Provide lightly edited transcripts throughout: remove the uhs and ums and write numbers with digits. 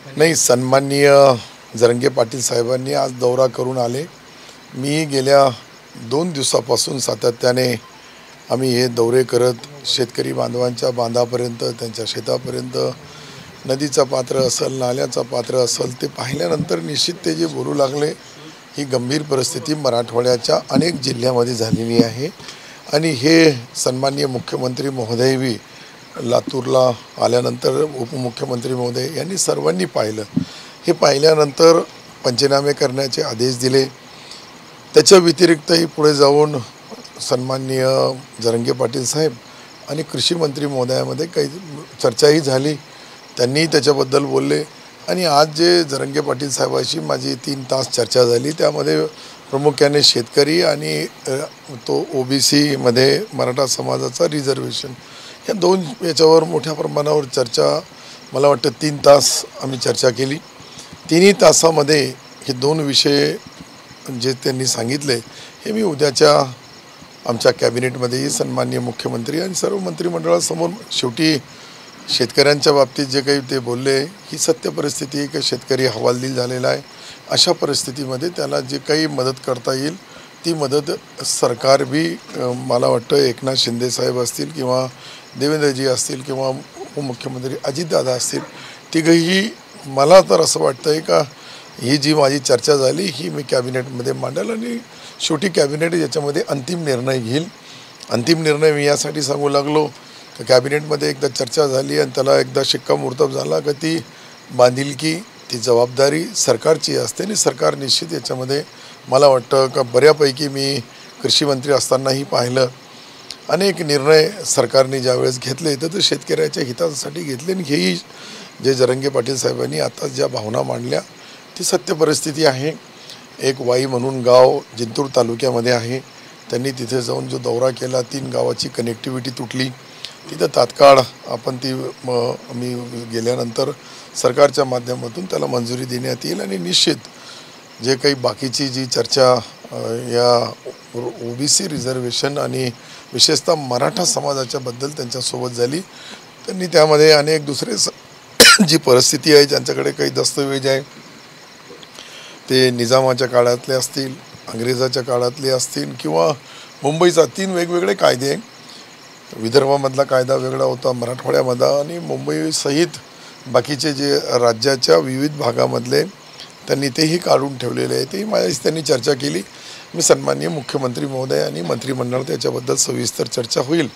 नाही, सन्माननीय जरंगे पाटील साहेबांनी आज दौरा करून आले। मी गेल्या 2 दिवसापासून सातत्याने आम्ही हे दौरे करत शेतकरी बांधवांच्या बांधापर्यंत, त्यांच्या शेतापर्यंत, नदीचा पात्र असेल, नाल्याचा पात्र असेल, ते पाहिल्यानंतर निश्चित ते जे बोलू लागले, ही गंभीर परिस्थिती मराठवाड्याच्या अनेक जिल्ह्यामध्ये झालेली आहे। आणि हे सन्माननीय मुख्यमंत्री महोदयही लातूरला आल्यानंतर उपमुख्यमंत्री महोदय यांनी सर्वांनी पाहिलं। हे पाहिल्यानंतर पंचनामे करण्याचे आदेश दिले। त्याच्या व्यतिरिक्तही पुढे जाऊन सन्माननीय जरंगे पाटील साहेब आणि कृषी मंत्री महोदयामध्ये काही चर्चाही झाली, त्यांनी त्याच्याबद्दल बोलले। आणि आज जे जरंगे पाटील साहेबांशी माझी 3 तास चर्चा झाली, त्यामध्ये प्रामुख्याने शेतकरी आणि तो OBC मराठा समाजाचा रिझर्वेशन, या 2 याच्यावर मोठ्या प्रमाणावर चर्चा, मला वाटतं 3 तास आम्ही चर्चा केली। 3 तासामध्ये हे 2 विषय जे त्यांनी सांगितले, हे मी उद्याच्या आमच्या कॅबिनेटमध्येही सन्माननीय मुख्यमंत्री आणि सर्व मंत्रिमंडळासमोर, शेवटी शेतकऱ्यांच्या बाबतीत जे काही ते बोलले, ही सत्य परिस्थिती आहे की शेतकरी हवालदिल झालेला आहे। अशा परिस्थितीमध्ये त्याला जे काही मदत करता येईल ती मदत सरकार बी, मला वाटतं एकनाथ शिंदे साहेब असतील किंवा देवेंद्रजी असतील किंवा उपमुख्यमंत्री अजितदादा असतील, तिघंही, मला तर असं वाटतं आहे का ही जी माझी चर्चा झाली ही मी कॅबिनेटमध्ये मांडेल आणि शेवटी कॅबिनेट याच्यामध्ये अंतिम निर्णय घेईल। अंतिम निर्णय मी यासाठी सांगू लागलो तर कॅबिनेटमध्ये एकदा चर्चा झाली आणि त्याला एकदा शिक्कामोर्तब झाला की ती बांधिलकी, ती जबाबदारी सरकारची असते आणि सरकार निश्चित याच्यामध्ये, मला वाटतं का बऱ्यापैकी मी कृषी मंत्री असतानाही पाहिलं, अनेक निर्णय सरकारने ज्यावेळेस घेतले तर ते शेतकऱ्याच्या हितासाठी घेतले। आणि हेही जे जरंगे पाटील साहेबांनी आता ज्या भावना मांडल्या, ती सत्य परिस्थिती आहे। एक वाई म्हणून गाव जिंतूर तालुक्यामध्ये आहे, त्यांनी तिथे जाऊन जो दौरा केला, 3 गावाची कनेक्टिव्हिटी तुटली, तिथं तात्काळ आपण मी गेल्यानंतर सरकारच्या माध्यमातून त्याला मंजुरी देण्यात येईल। आणि निश्चित जे काही बाकीची जी चर्चा या OBC रिझर्वेशन आणि विशेषतः मराठा समाजाच्याबद्दल त्यांच्यासोबत झाली, त्यांनी त्यामध्ये अनेक दुसरे जी परिस्थिती आहे, ज्यांच्याकडे काही दस्तऐवज आहे, ते निजामाच्या काळातले असतील, अंग्रेजाच्या काळातले असतील किंवा मुंबईचा 3 वेगवेगळे कायदे, विदर्भामधला कायदा वेगळा होता, मराठवाड्यामधला आणि मुंबईसहित बाकीचे जे राज्याच्या विविध भागामधले, त्यांनी तेही काढून ठेवलेले आहे। तेही माझ्याशी त्यांनी चर्चा केली। मी सन्माननीय मुख्यमंत्री महोदय आणि मंत्रिमंडळ त्याच्याबद्दल सविस्तर चर्चा होईल।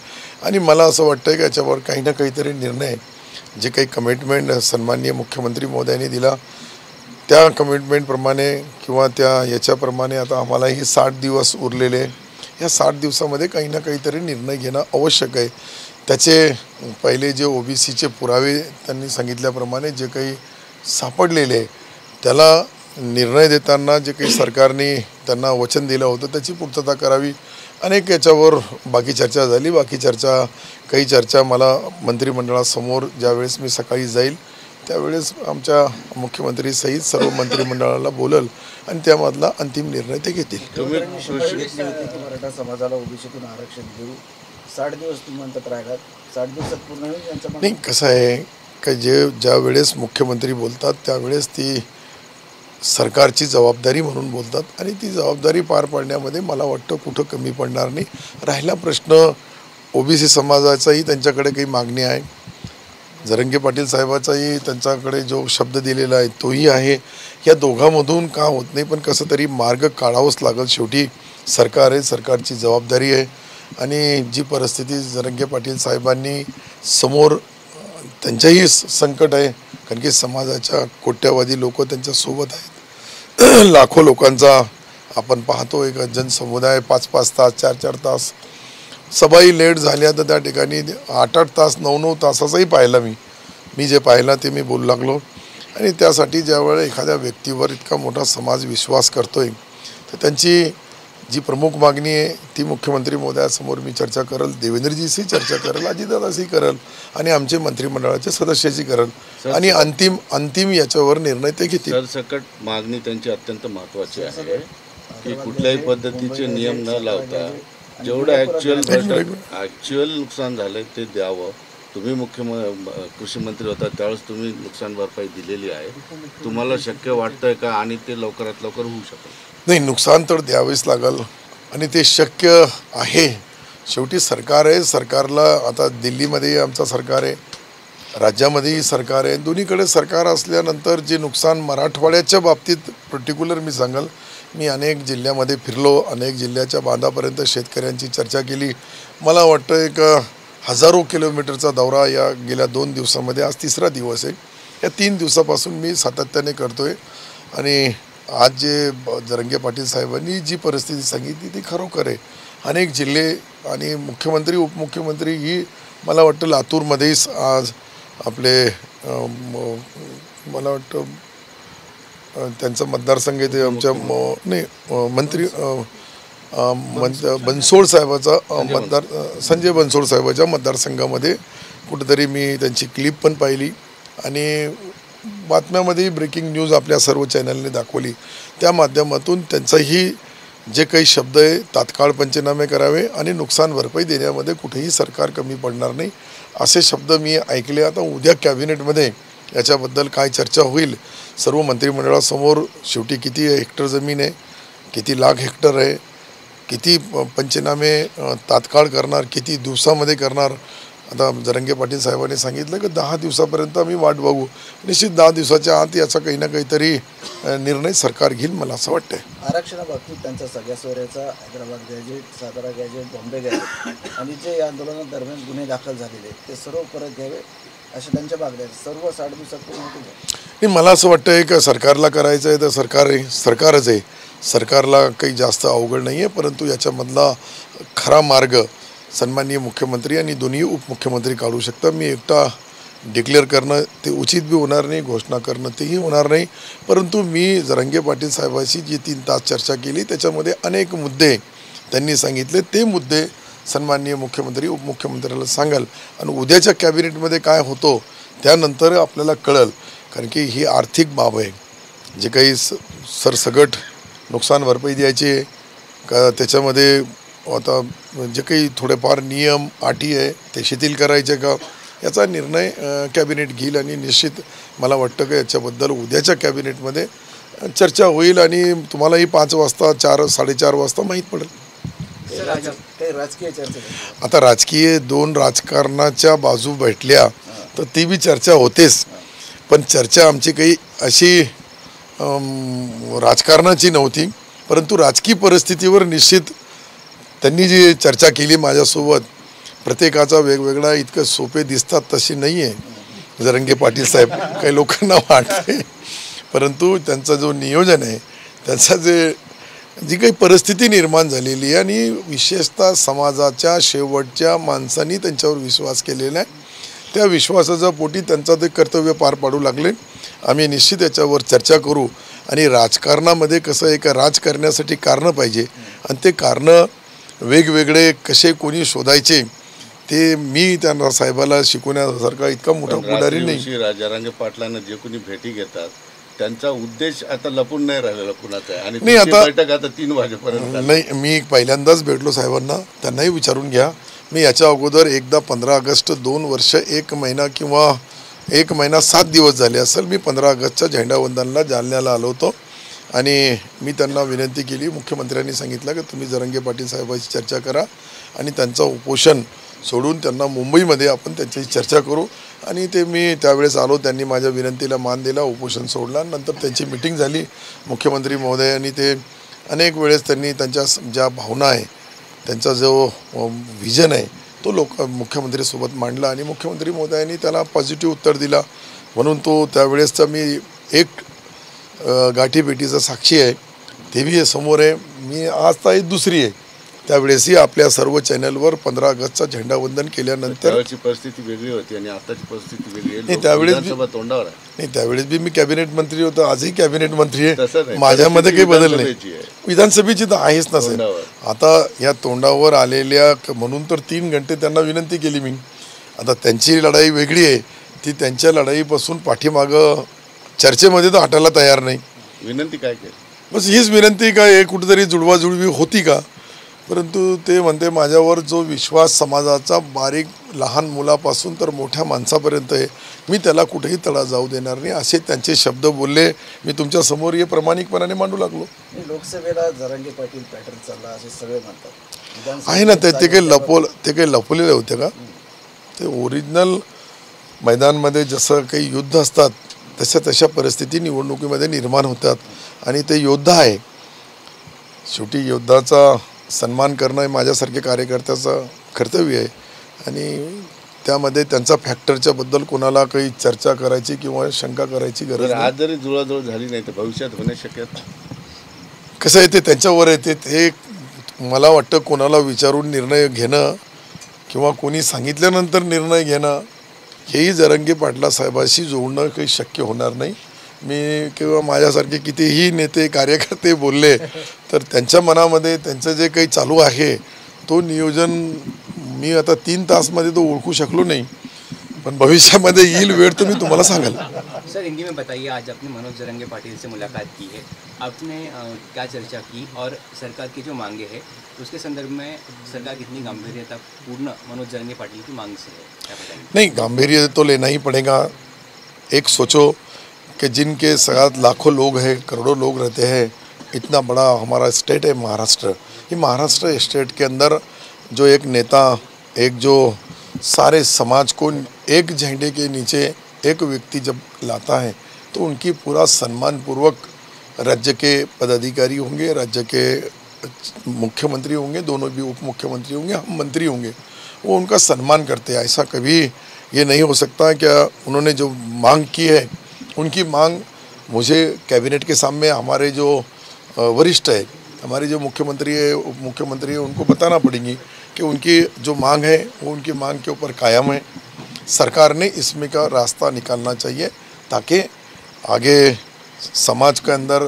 आणि मला असं वाटतं की याच्यावर काही ना काहीतरी निर्णय, जे काही कमिटमेंट सन्माननीय मुख्यमंत्री महोदयांनी दिला, त्या कमिटमेंटप्रमाणे किंवा त्या याच्याप्रमाणे आता आम्हालाही 60 दिवस उरलेले, या 60 दिवसामध्ये काही ना काहीतरी निर्णय घेणं आवश्यक आहे। त्याचे पहिले जे OBCचे पुरावे त्यांनी सांगितल्याप्रमाणे जे काही सापडलेले, त्याला निर्णय देताना जे काही सरकारने त्यांना वचन दिलं होतं त्याची पूर्तता करावी। अनेक याच्यावर बाकी चर्चा झाली। काही चर्चा मला मंत्रिमंडळासमोर ज्यावेळेस मी सकाळी जाईल त्यावेळेस आमच्या मुख्यमंत्रीसहित सर्व मंत्रिमंडळाला बोलल आणि त्यामधला अंतिम निर्णय ते घेतील। मराठा समाजाला OBCतून आरक्षण देऊ, 60 दिवस तुम्ही म्हणतात राहिलात, 60 दिवसात पूर्ण होईल यांचं? नाही, कसं आहे की ज्या वेळेस मुख्यमंत्री बोलतात त्यावेळेस ती सरकारची जबाबदारी म्हणून बोलतात आणि ती जबाबदारी पार पाडण्यामध्ये मला वाटतं कुठं कमी पडणार नाही। राहिला प्रश्न OBC समाजाचाही, त्यांच्याकडे काही मागणी आहे, जरंगे पाटील साहेबाचाही त्यांच्याकडे जो शब्द दिलेला आहे तोही आहे। या दोघांमधून का होत नाही, पण कसं तरी मार्ग काढावाच लागेल। शेवटी सरकार आहे, सरकारची जबाबदारी आहे। आणि जी परिस्थिती जरंगे पाटील साहेबांनी समोर, त्यांच्याही संकट आहे, कारण की समाजाच्या कोट्यावधी लोक त्यांच्यासोबत आहेत। लाखो लोकांचा आपण पाहतो एक जनसमुदाय, 5-5 तास, 4-4 तास, सभाही लेट झाल्या तर त्या ठिकाणी 8-8 तास, 9-9 तासाचाही पाहिला मी जे पाहिलं ते मी बोलू लागलो। आणि त्यासाठी ज्यावेळेस एखाद्या व्यक्तीवर इतका मोठा समाज विश्वास करतोय, तर त्यांची जी प्रमुख मागणी आहे ती मुख्यमंत्री महोदयासमोर मी चर्चा करेल, देवेंद्रजीशी चर्चा करेल, अजितदादाशी करेल आणि आमचे मंत्रिमंडळाचे सदस्याशी करेल आणि अंतिम याच्यावर निर्णय ते घेतील। सरसकट मागणी त्यांची अत्यंत महत्त्वाची आहे की कुठल्याही पद्धतीचे नियम न लावता जेवढं ॲक्च्युअल नुकसान झालं ते द्यावं तुम्ही कृषी मंत्री होता त्यावेळेस तुम्ही नुकसान भरपाई दिलेली आहे. तुम्हाला शक्य वाटतंय का आणि ते लवकरात लवकर होऊ शकेल? नाही, नुकसान तर द्यावेच लागल आणि ते शक्य आहे. शेवटी सरकार आहे, सरकारला आता दिल्लीमध्ये आमचं सरकार आहे, राज्यामध्येही सरकार आहे, दोन्हीकडे सरकार असल्यानंतर जे नुकसान मराठवाड्याच्या बाबतीत पर्टिक्युलर मी सांगाल, मी अनेक जिल्ह्यामध्ये फिरलो, अनेक जिल्ह्याच्या बांधापर्यंत शेतकऱ्यांची चर्चा केली. मला वाटतं एक हजारो किलोमीटरचा दौरा या गेल्या 2 दिवसामध्ये, आज 3रा दिवस आहे, या 3 दिवसापासून मी सातत्याने करतो आहे. आणि आज जे जरांगे पाटील साहेबांनी जी परिस्थिती सांगितली ती खरोखर आहे. अनेक जिल्हे आणि मुख्यमंत्री उपमुख्यमंत्री ही मला वाटतं लातूरमध्येच आज आपले मला वाटतं त्यांचा मतदारसंघ ते आमच्या मंत्री बनसोड साहेबाचा मतदार संजय बनसोड साहेबाच्या मतदारसंघामध्ये कुठेतरी मी त्यांची क्लिप पण पाहिली आणि बातम्यामध्ये ब्रेकिंग न्यूज आपल्या सर्व चॅनलने दाखवली. त्या माध्यमातून त्यांचाही जे काही शब्द आहे तात्काळ पंचनामे करावे आणि नुकसान भरपाई देण्यामध्ये कुठेही सरकार कमी पडणार नाही असे शब्द मी ऐकले. आता उद्या कॅबिनेटमध्ये याच्याबद्दल काय चर्चा होईल, सर्व मंत्रिमंडळासमोर शेवटी किती हेक्टर जमीन आहे, किती लाख हेक्टर आहे, किती पंचनामे तात्काळ करणार, किती दिवसामध्ये करणार. आता जरांगे पाटील साहेबांनी सांगितलं की 10 दिवसापर्यंत आम्ही वाट बघू. निश्चित 10 दिवसाच्या आत याचा काही ना काहीतरी निर्णय सरकार घेईल मला असं वाटतंय. आरक्षणाबाबतीत त्यांचा सगळ्या सोयऱ्याचा Hyderabad gazette, Satara gazette, Bombay gazette आणि जे या आंदोलनादरम्यान गुन्हे दाखल झालेले ते सर्व परत घ्यावे अशा त्यांच्या मागण्या आहेत. सर्व 60 दिवसात पूर्ण होतील. नाही, मला असं वाटतं आहे की सरकारला करायचं आहे तर सरकारच आहे. सरकारला काही जास्त अवघड नाही आहे, परंतु याच्यामधला खरा मार्ग सन्माननीय मुख्यमंत्री आणि दोन्ही उपमुख्यमंत्री काढू शकतात. मी एकटा डिक्लेअर करणं ते उचित बी होणार नाही, घोषणा करणं तेही होणार नाही. परंतु मी जरांगे पाटील साहेबांशी जी 3 तास चर्चा केली त्याच्यामध्ये अनेक मुद्दे त्यांनी सांगितले. ते मुद्दे सन्माननीय मुख्यमंत्री उपमुख्यमंत्र्याला सांगाल आणि उद्याच्या कॅबिनेटमध्ये काय होतो त्यानंतर आपल्याला कळेल. कारण की ही आर्थिक बाब आहे. जे काही सरसगट नुकसान भरपाई द्यायची का त्याच्यामध्ये आता जे काही थोडेफार नियम अटी आहे ते शिथिल करायचे का याचा निर्णय कॅबिनेट घेईल आणि निश्चित मला वाटतं की याच्याबद्दल उद्याच्या कॅबिनेटमध्ये चर्चा होईल आणि तुम्हालाही 5 वाजता 4-4:30 वाजता माहीत पडेल. राजकीय चर्चा आता राजकीय 2 राजकारणाच्या बाजू भेटल्या तर ती बी चर्चा होतेच, पण चर्चा आमची काही अशी राजकारणाची नव्हती, परंतु राजकीय परिस्थितीवर निश्चित त्यांनी जी चर्चा केली माझ्यासोबत प्रत्येकाचा वेगवेगळा इतकं सोपे दिसतात तशी नाही आहे जरांगे पाटील साहेब, काही लोकांना वाटते. परंतु त्यांचा जो नियोजन आहे त्यांचा जी काही परिस्थिती निर्माण झालेली आहे आणि विशेषतः समाजाच्या शेवटच्या माणसांनी त्यांच्यावर विश्वास केलेला आहे, त्या विश्वासाच्या पोटी त्यांचा ते कर्तव्य पार पाडू लागले. आम्ही निश्चित याच्यावर चर्चा करू आणि राजकारणामध्ये कसं आहे का राज करण्यासाठी कारणं पाहिजे आणि ते कारणं वेगवेगळे कसे कोणी शोधायचे ते मी त्यांना साहेबाला शिकवण्यासारखा इतका मोठा पुढारी नाही. जरांगे पाटलांना जे कोणी भेटी घेतात त्यांचा उद्देश आता लपून नाही राहिलेला कुणाचा आहे आणि नाही, आता बैठक आता 3 वाजेपर्यंत नाही. मी पहिल्यांदाच भेटलो साहेबांना, त्यांनाही विचारून घ्या. मी याच्या अगोदर एकदा 15 ऑगस्ट 2 वर्ष 1 महिना किंवा 1 महिना 7 दिवस झाले असेल मी 15 ऑगस्टच्या झेंडावंदनला जालन्याला आलो होतो आणि मी त्यांना विनंती केली. मुख्यमंत्र्यांनी सांगितलं की तुम्ही जरांगे पाटील साहेबांशी चर्चा करा आणि त्यांचं उपोषण सोडून त्यांना मुंबईमध्ये आपण त्यांच्याशी चर्चा करू आणि ते मी त्यावेळेस आलो. त्यांनी माझ्या विनंतीला मान दिला, उपोषण सोडला. नंतर त्यांची मिटिंग झाली मुख्यमंत्री महोदयांनी. ते अनेक वेळेस त्यांनी त्यांच्या ज्या भावना आहे त्यांचा जो विजन आहे तो मुख्यमंत्रीसोबत मांडला आणि मुख्यमंत्री महोदयांनी त्याला पॉझिटिव्ह उत्तर दिला. म्हणून तो त्यावेळेसचा मी एक गाठीभेटीचा साक्षी आहे, ते बी समोर आहे. मी आज ताई दुसरी आहे. त्यावेळेसही आपल्या सर्व चॅनलवर 15 ऑगस्टचा झेंडावंदन केल्यानंतर त्यावेळेची परिस्थिती वेगळी होती आणि आताची परिस्थिती वेगळी आहे. नाही, त्यावेळेस तोंडावर आहे. नाही, त्यावेळेस बी मी कॅबिनेट मंत्री होतो, आजही कॅबिनेट मंत्री तसं आहे. नाही, माझ्यामध्ये काही बदल नाही. विधानसभेची आहे. विधानसभेची तर आहेच नसेल. तोंडावर. आता या तोंडावर आलेल्या म्हणून तर 3 घंटे त्यांना विनंती केली मी. आता त्यांची लढाई वेगळी आहे, ती त्यांच्या लढाईपासून पाठीमागं चर्चेमध्ये तर हटायला तयार नाही. विनंती काय केली? बस हीच विनंती का हे कुठेतरी जुळवाजुळवी होती का परंतु ते म्हणते माझ्यावर जो विश्वास समाजाचा बारीक लहान मुलापासून तर मोठ्या माणसापर्यंत आहे, मी त्याला कुठेही तडा जाऊ देणार नाही, असे त्यांचे शब्द बोलले. मी तुमच्या समोर हे प्रामाणिकपणाने मांडू लागलो. लोकसभेला जरांगे पाटील पॅटर्न चालला असे सगळे म्हणतात. आहे ना, ते काही लपवलेले होते का? ते ओरिजिनल मैदानमध्ये जसं काही युद्ध असतात तशा परिस्थिती निवडणुकीमध्ये निर्माण होतात आणि ते योद्धा आहे. शेवटी योद्धाचा सन्मान करणं हे माझ्यासारख्या कार्यकर्त्याचं कर्तव्य आहे आणि त्यामध्ये त्यांचा फॅक्टरच्या बद्दल कोणाला काही चर्चा करायची किंवा शंका करायची गरज नाही. आज जरी जुळाजुळ झाली नाही तर भविष्यात होण्याची शक्यता कसं आहे ते त्यांच्यावर येते. ते मला वाटतं कोणाला विचारून निर्णय घेणं किंवा कोणी सांगितल्यानंतर निर्णय घेणं हेही जरांगे पाटला साहेबांशी जोडणं काही शक्य होणार नाही. मी किंवा माझ्यासारखे कितीही नेते कार्यकर्ते बोलले तर त्यांच्या मनामध्ये त्यांचं जे काही चालू आहे तो नियोजन मी आता 3 तासमध्ये तो ओळखू शकलो नाही, पण भविष्यामध्ये येईल वेळ तो मी तुम्हाला सांगाल. सर हिंदी में बताइए, आज आपने मनोज जरंगे पाटिल से मुलाकात की है, आपने क्या चर्चा की और सरकार की जो मांगे हैं उसके संदर्भ में सरकार कितनी गंभीरता पूर्ण मनोज जरंगे पाटिल की मांग से है, क्या बताएंगे? नहीं, गांभीर्य तो लेना ही पड़ेगा. एक सोचो कि जिनके साथ लाखों लोग हैं, करोड़ों लोग रहते हैं, इतना बड़ा हमारा स्टेट है महाराष्ट्र. ये महाराष्ट्र स्टेट के अंदर जो एक नेता, एक जो सारे समाज को एक झंडे के नीचे एक व्यक्ति जब लाता है तो उनकी पूरा सम्मानपूर्वक राज्य के पदाधिकारी होंगे, राज्य के मुख्यमंत्री होंगे, दोनों भी उप मुख्यमंत्री होंगे, हम मंत्री होंगे, वो उनका सम्मान करते हैं. ऐसा कभी ये नहीं हो सकता कि उन्होंने जो मांग की है उनकी मांग मुझे कैबिनेट के सामने हमारे जो वरिष्ठ है, हमारे जो मुख्यमंत्री है, उप मुख्यमंत्री है, उनको बताना पड़ेगी कि उनकी जो मांग है वो उनकी मांग के ऊपर कायम है. सरकार ने इसमें का रास्ता निकालना चाहिए ताकि आगे समाज के अंदर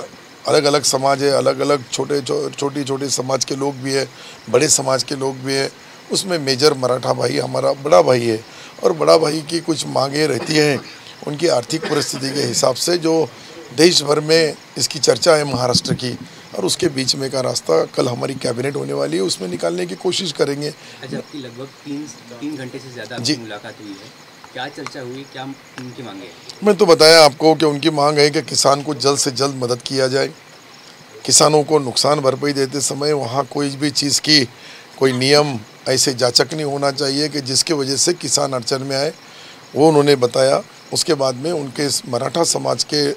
अलग अलग समाज है, अलग अलग छोटे समाज के लोग भी है, बड़े समाज के लोग भी है. उसमें मेजर मराठा भाई हमारा बड़ा भाई है और बड़ा भाई की कुछ मांगें रहती हैं उनकी आर्थिक परिस्थिति के हिसाब से, जो देश भर में इसकी चर्चा है महाराष्ट्र की, और उसके बीच में का रास्ता कल हमारी कैबिनेट होने वाली है, उसमें निकालने की कोशिश करेंगे. अच्छा, आपकी लगभग तीन घंटे से ज़्यादा आपकी मुलाकात हुई है, क्या चर्चा हुई, क्या उनकी मांगे? मैं तो बताया आपको कि उनकी मांग है कि किसान को जल्द से जल्द मदद किया जाए. किसानों को नुकसान भरपाई देते समय वहाँ कोई भी चीज़ की कोई नियम ऐसे जाचक नहीं होना चाहिए कि जिसकी वजह से किसान अड़चन में आए, वो उन्होंने बताया. उसके बाद में उनके मराठा समाज के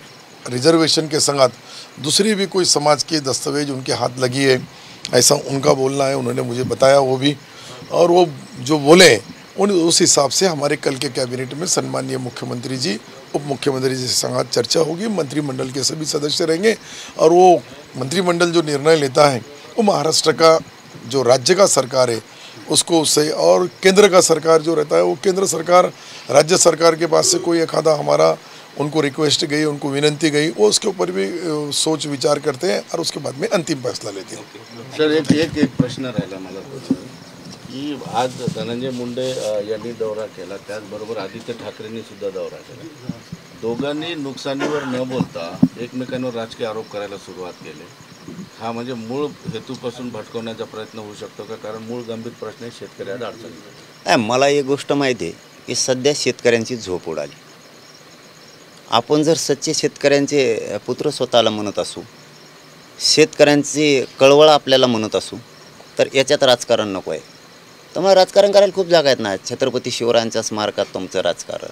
रिजर्वेशन के संगत दूसरी भी कोई समाज के दस्तावेज उनके हाथ लगी है, ऐसा उनका बोलना है, उन्होंने मुझे बताया वो भी. और वो जो बोले उस हिसाब से हमारे कल के कैबिनेट में सम्मानीय मुख्यमंत्री जी, उप मुख्यमंत्री जी के संगत चर्चा होगी. मंत्रिमंडल के सभी सदस्य रहेंगे और वो मंत्रिमंडल जो निर्णय लेता है वो महाराष्ट्र का जो राज्य का सरकार है उसको उससे, और केंद्र का सरकार जो रहता है वो केंद्र सरकार राज्य सरकार के पास से कोई एक आधा हमारा उनको रिक्वेस्ट गई, उनको विनंती गई, वो उसके ऊपर भी सोच विचार करते हैं और उसके बाद में अंतिम फैसला लेते हैं. सर एक प्रश्न राहिला मला की आज धनंजय मुंडे यांनी दौरा केला, त्याचबरोबर आदित्य ठाकरेंनी सुद्धा दौरा केला. दोघांनी नुकसानीवर न बोलता एकमेकांवर राजकीय आरोप करायला सुरुवात केली. हा म्हणजे मूळ हेतूपासून भटकवण्याचा प्रयत्न होऊ शकतो का? कारण मूळ गंभीर प्रश्न आहे शेतकऱ्याला अडचणी. मला एक गोष्ट माहिती आहे की सध्या शेतकऱ्यांची झोप उडाली. आपण जर सच्चे शेतकऱ्यांचे पुत्र स्वतःला म्हणत असू, शेतकऱ्यांची कळवळ आपल्याला म्हणत असू, तर याच्यात राजकारण नको आहे. तुम्हाला राजकारण करायला खूप जागा आहेत ना. छत्रपती शिवरायांच्या स्मारकात तुमचं राजकारण,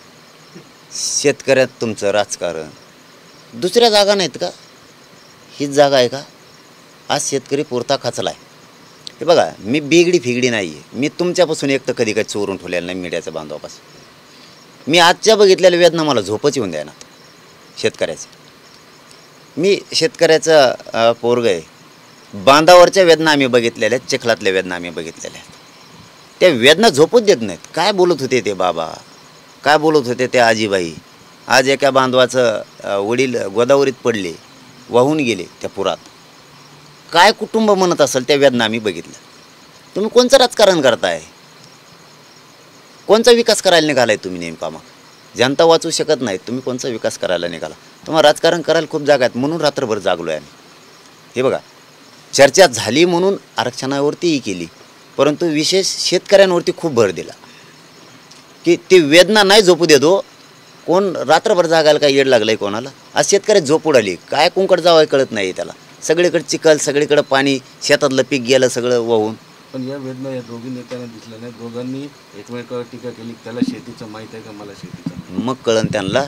शेतकऱ्यात तुमचं राजकारण, दुसऱ्या जागा नाहीत का? हीच जागा आहे का? आज शेतकरी पुरता खचला आहे. हे बघा, मी बिगडी फिगडी नाही आहे. मी तुमच्यापासून एक तर कधी काही चोरून ठेवलेलं नाही मीडियाच्या बांधवापासून. मी आजच्या बघितलेल्या वेदना मला झोपच येऊन द्या ना शेतकऱ्याचं. मी शेतकऱ्याचं पोरग आहे. बांधावरच्या वेदना आम्ही बघितलेल्या आहेत, चिखलातल्या वेदना आम्ही बघितलेल्या आहेत. त्या वेदना झोपूच देत नाहीत. काय बोलत होते ते बाबा, काय बोलत होते ते आजीबाई. आज एका बांधवाचं वडील गोदावरीत पडले, वाहून गेले त्या पुरात. काय कुटुंब म्हणत असेल त्या वेदना आम्ही बघितल्या. तुम्ही कोणचं राजकारण करताय? कोणचा विकास करायला निघालाय तुम्ही नेमका? मग जनता वाचू शकत नाही, तुम्ही कोणचा विकास करायला निघाला? तुम्हाला राजकारण करायला खूप जागा आहेत, म्हणून रात्रभर जागलो आहे आम्ही. हे बघा, चर्चा झाली म्हणून आरक्षणावरतीही केली, परंतु विशेष शेतकऱ्यांवरती खूप भर दिला की ते वेदना नाही झोपू देतो. कोण रात्रभर जागायला काय येड लागलं आहे कोणाला? आज शेतकरी झोप उडाली, काय कुंकड जावं कळत नाही त्याला. सगळीकडे चिखल, सगळीकडे पाणी, शेतातलं पीक गेलं सगळं वाहून. पण या वेदना या दोघी नेत्यांना दिसल्या नाही. दोघांनी एकमेकावर टीका केली, त्याला शेतीचं माहीत आहे का, मला शेतीचं. मग कळण त्यांना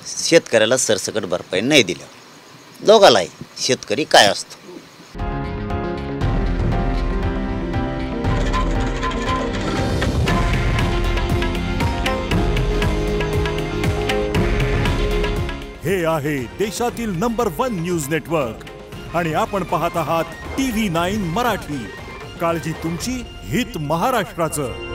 शेतकऱ्याला सरसकट भरपाई नाही दिल्या. दोघालाही शेतकरी काय असतो. हे आहे देशातील नंबर 1 न्यूज नेटवर्क आणि आपण पाहत आहात TV9 मराठी. काळजी तुमची, हित महाराष्ट्राचं.